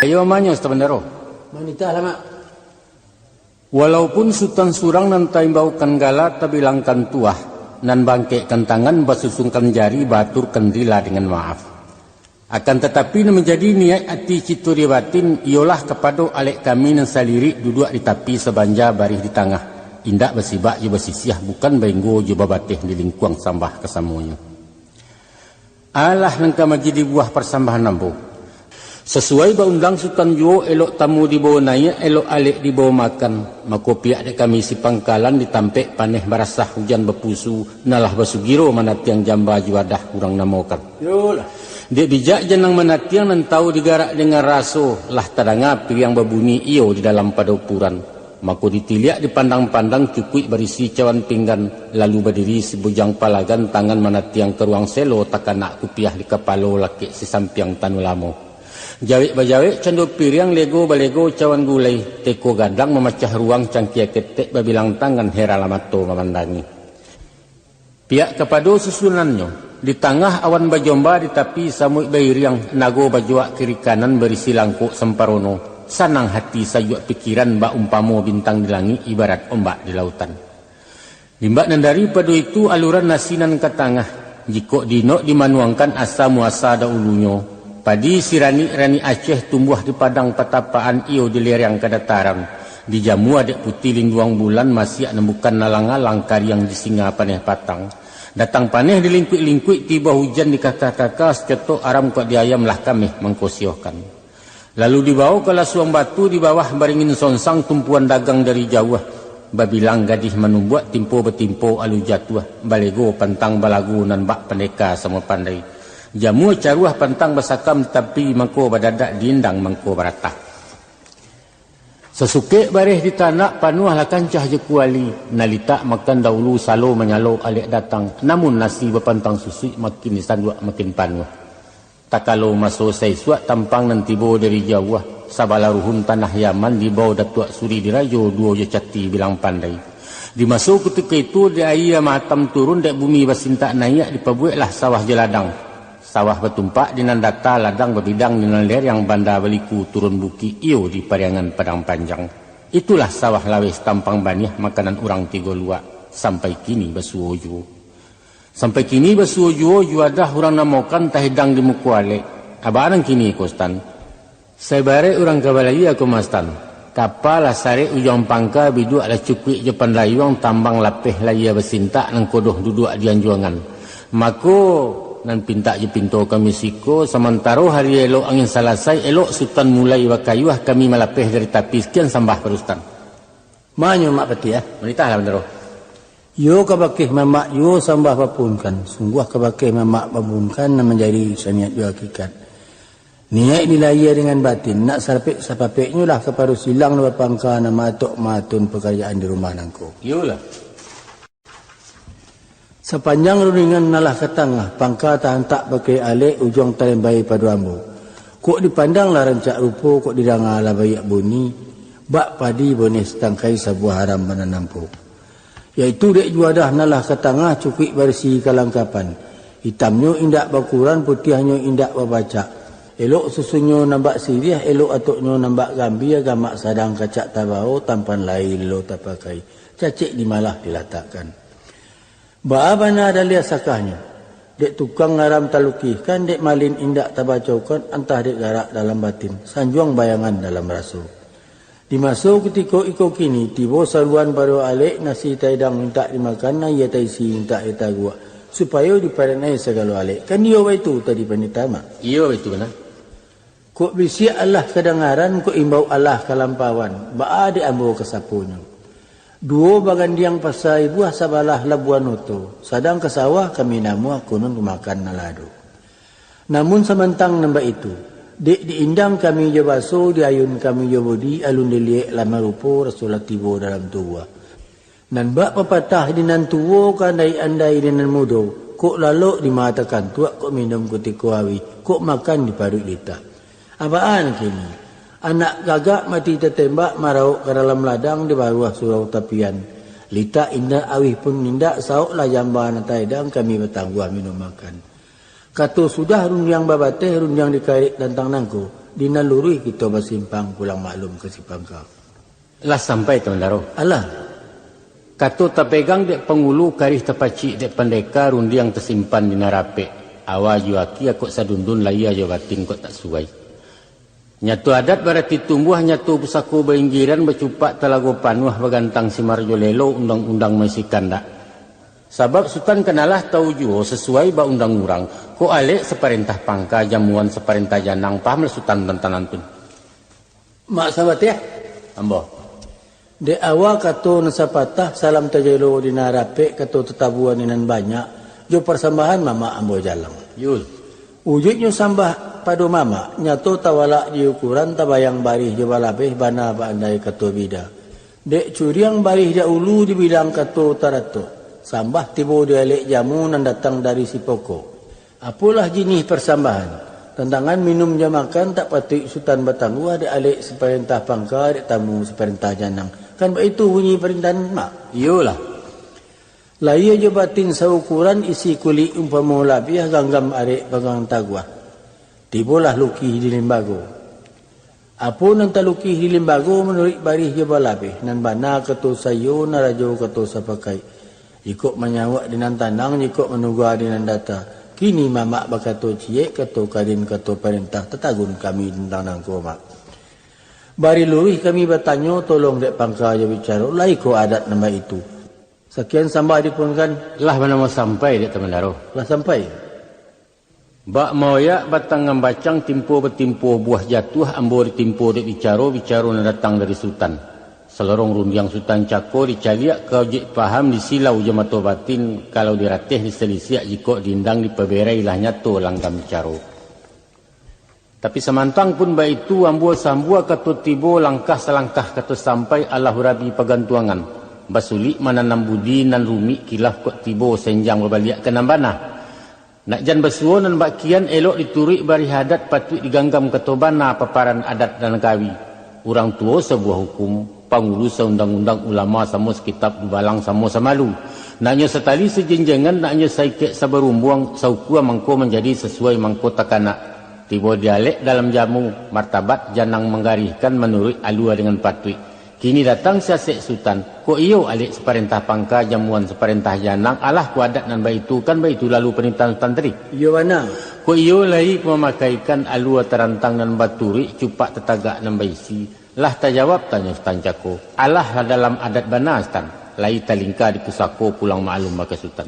Ayo manyo sebenarnya. Manita lama. Walaupun sultan surang nan taimbaukan gala tabilangkan tuah nan bangkekkan tangan basusungkan jari baturkan rila dengan maaf. Akan tetapi menjadi niat hati cituri batin ialah kepada alek kami nan saliri duduk di tepi sebanja barih di tengah. Indak bersibak je bersisiah bukan benggo je babatih di lingkuang sambah kesamunya. Alah nangka majidi buah persambahan nampu. Sesuai baundang Sultan Juo elok tamu dibawa naik, elok alik dibawa makan. Maka pihak dek kami si pangkalan ditampek paneh barasah hujan berpusu. Nalah basugiro manatiang jamba juadah kurang namakan. Yolah. Dek bijak jenang manatiang nan tahu digarak dengan raso. Lah tadanga piliang babuni iyo di dalam padopuran. Maka ditiliak dipandang-pandang cukui berisi cawan pinggan. Lalu berdiri si bujang palagan tangan manatiang ke ruang selo takkan nak kupiah di kepalo laki si sampiang tanulamo. Jawik bajawik candu piriang lego balego cawan gulai teko gadang memecah ruang cangkia ketek babilang tangan hera lamato memandangi. Pihak kepada susunannya di tengah awan bajomba di tepi samui bairiang nago bajuak kiri kanan berisi langkuk semparono sanang hati sayuk pikiran bak umpamo bintang di langit ibarat ombak di lautan. Limbak nan daripada itu aluran nasinan ke tengah jika dinok dimanuangkan asa muasa dahulunya. Padi si rani Aceh tumbuh di padang petapaan iyo di lereng kedataran. Di jamu adik putih linduang bulan masih nembukan nalang-alang kariang di singa paneh patang. Datang paneh di lingkuik-lingkuik tiba hujan di kakak-kakak seketok aram kok di ayam lah kami mengkosiohkan. Lalu dibawa ke lasuang batu di bawah baringin sonsang tumpuan dagang dari jauh. Babilang gadih menumbuat timpo betimpo alu jatuh. Balego pantang balagu nan bak pendeka sama pandai. Jamu caruah pantang basakam tapi mangko badadak diindang mangko baratah. Sesukik barih di tanah panuh lah kancah je kuali. Nalita makan dahulu salo menyalo alik datang. Namun nasi berpantang susi makin disanduak makin panuh. Tak kalau masuk saya suat tampang nanti bawa dari jauh. Sabala ruhun tanah Yaman dibawa Datuk Suri Dirajo dua je cati bilang pandai. Dimasuk ketika itu di air matam turun dek bumi basintak naik dipabuiklah sawah jeladang. Sawah bertumpak di nandata ladang berbidang di ler yang banda beliku turun buki iyo di pariangan padang panjang. Itulah sawah lawes tampang baniah makanan orang tiga luak. Sampai kini basuo juo. Sampai kini basuo juo juadah orang namakan tahidang di mukuale. Abarang kini kostan. Saya bare orang kabalai aku mastan. Kapal sare ujang pangka bidu ala cukui jepan layuang tambang lapeh laya bersintak nang kodoh duduk di anjuangan. Mako nan pinta je pinto kami siko sementara hari elok angin salasai elok sultan mulai wakayuah kami malapeh dari tapi sekian sambah perustan. Manyo mak peti ya. Menitah lah bener. Yo kabakih mamak yo sambah babunkan. Sungguh kabakih mamak babunkan nan menjadi saniat yo hakikat. Niat dilaya dengan batin nak sapek sapapeknya lah kepada silang lepas pangka nama atok matun pekerjaan di rumah nangko. Yolah. Sepanjang runingan nalah ke tengah, pangka tahan tak pakai alik ujung talim bayi pada ambu. Kok dipandanglah rancak rupo, kok didangar lah bayi bunyi, bak padi boleh setangkai sebuah haram menanampu. Iaitu dek juadah nalah ke tengah cukik bersih kalangkapan. Hitamnya indak bakuran, putihnya indak babaca. Elok susunya nampak sirih, elok atuknya nampak gambir, gamak sadang kacak tabau, tampan lain lo tak pakai. Cacik di malah diletakkan. Ba'abana ada lihat sakahnya. Dek tukang ngaram talukih kan dek malin indak tabacaukan antah dek garak dalam batin. Sanjuang bayangan dalam rasu. Dimasuk ketika iko kini tiba saluan baru alik nasi taidang minta dimakan na ia taisi minta eta gua. Supaya dipadanai segala alik. Kan dia itu tadi penitama. Iya itu benar. Kok bisi Allah kedengaran kok imbau Allah kalampawan. Ba'a dek ambo kesapunya. Dua bagandiang pasai buah sabalah labuan oto. Sadang ke sawah kami namu akunun makan nalado. Namun sementang nambah itu. Dek diindang kami je baso, diayun kami je bodi, alun diliek lama rupo Rasulullah tibo dalam tuwa. Nan bak pepatah di nan tuwo kandai-andai di nan mudo. Kok lalok dimatakan tuak, kok minum kutiko awi, kok makan di parut lita. Apaan kini? Anak gagak mati tertembak marau ke dalam ladang di bawah surau tapian. Lita indah awih pun nindak sauk lah jambahan taidang kami bertangguh minum makan. Kato sudah rundiang babate, rundiang dikait tentang nangko. Dinalurui kita bersimpang pulang maklum ke simpang kau. Lah sampai Tuan Daro. Alah, Kato terpegang dek pengulu karih terpacik dek pendeka rundiang tersimpan di narape. Awa juaki akut sadundun laya jawatin kok tak suai. Nyatu adat berarti tumbuh nyatu pusako beinggiran bercupak telago panuh bagantang simarjo lelo undang-undang masih kandak. Sabab sultan kenalah tahu juo sesuai ba undang-undang. Ko alek seperintah pangka jamuan seperintah janang paham sultan tentanan pun. mak sahabat ya. Ambo. De awal kato nasapatah salam tajelo di narape kato tetabuan inan banyak. Jo persambahan mama ambo jalang. Yul. Wujudnya sambah padu mama. Nyato tawalak di ukuran tabayang barih jo balabeh bana ba andai kato bida. Dek curiang barih dahulu di bidang kato tarato. Sambah tibo dialek jamu nan datang dari si pokok. Apalah jenis persambahan. Tantangan minum jamakan tak patut sultan bertangguh ada alek seperintah pangka ada tamu seperintah janang. Kan begitu bunyi perintahan mak. Iyalah. Laya je batin saukuran isi kulit umpama labiah ganggam arek pegang taguah. Tibolah lukih di lembago. Apa nan talukih di lembago menurut barih je balabih. Nan bana kato sayo narajo kato sapakai. Ikut menyawak dengan tanang, ikut menuga dengan data. Kini mamak bakato ciek, kato kadin, kato perintah. Tetagun kami tentang nangko mak. Bari lurih kami bertanya, tolong dek pangka aja bicara. Laiko adat nama itu. Sekian sambah dipunkan. Lah mana mau sampai dek Teman Daro. Lah sampai. Bak moyak batang ngambacang timpo betimpo buah jatuh ambo ditimpo dek bicara na datang dari sultan. Selorong rundiang sultan cako dicaliak kau jik paham disilau jemato batin kalau diratih diselisiak jiko diindang dipeberai lah nyato langgam caro. Tapi semantang pun baik itu ambo sambua katu tibo langkah selangkah katu sampai Allah rabi pagantuangan. Basulik mananam budi nan rumi kilaf kok tibo senjang berbaliak ke nambana. Nak jan basuo nan bakian elok diturik bari hadat patut diganggam ketobana paparan adat dan kawi. Orang tua sebuah hukum. Pangurus undang-undang ulama sama sekitab balang sama samalu. Naknya setali sejenjangan naknya saikek sabarumbuang saukua mangko menjadi sesuai mangko takana. Tiba dialek dalam jamu martabat janang menggarihkan menurut alua dengan patui. Kini datang siasek sultan. Ko iyo alek seperintah pangka jamuan seperintah janang alah ku adat nan baitu kan baitu lalu perintah sultan tadi. Iyo mana? Ko iyo lai memakaikan alua terantang nan baturi cupak tetagak nan baisi. Lah tak jawab tanya Sultan Cako. Allah dalam adat bana Sultan. Lai talingka di pusako pulang maklum baka Sultan.